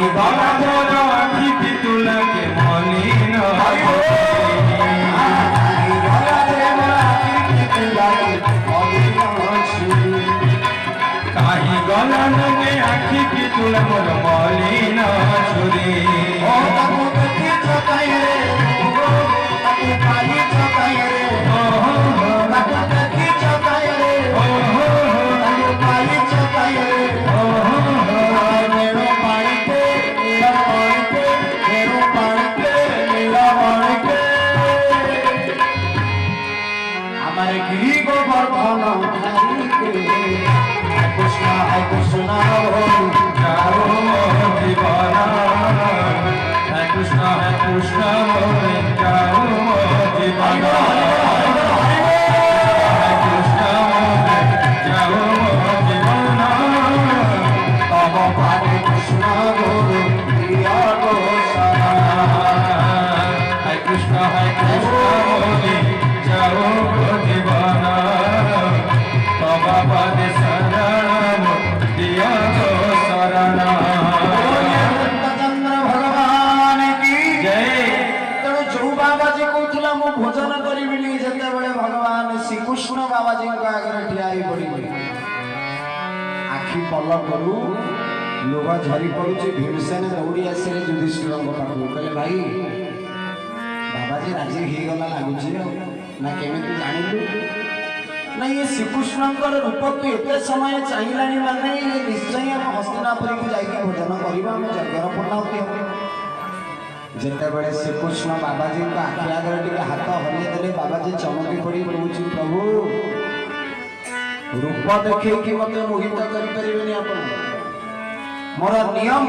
काहे गला मोर आखि पितुला के मलिन काहे गला नुगे आखि पितुला मोर मलिन छुरी भोजन करी भगवान श्रीकृष्ण बाबाजी आगे ठिया पड़ी आखि पलक करू लुह झरी पड़ू भीमसेन दौड़ी आसे युधिष्ठिर पाखु कहले भाई बाबाजी राजी हो गला लगुच ना केमी जानलु ना ये श्रीकृष्ण रूप तू एत समय चाहिए माने निश्चय हस्तिनापुरी को जाकर भोजन करवा यज्ञर पूर्णाहुति जिते बड़े श्रीकृष्ण बाबाजी को आखि आगे टे हाथ हल्ले बाबाजी चमकी पड़ी कहूँ प्रभु रूप देखी मत मोहित कर मोर नियम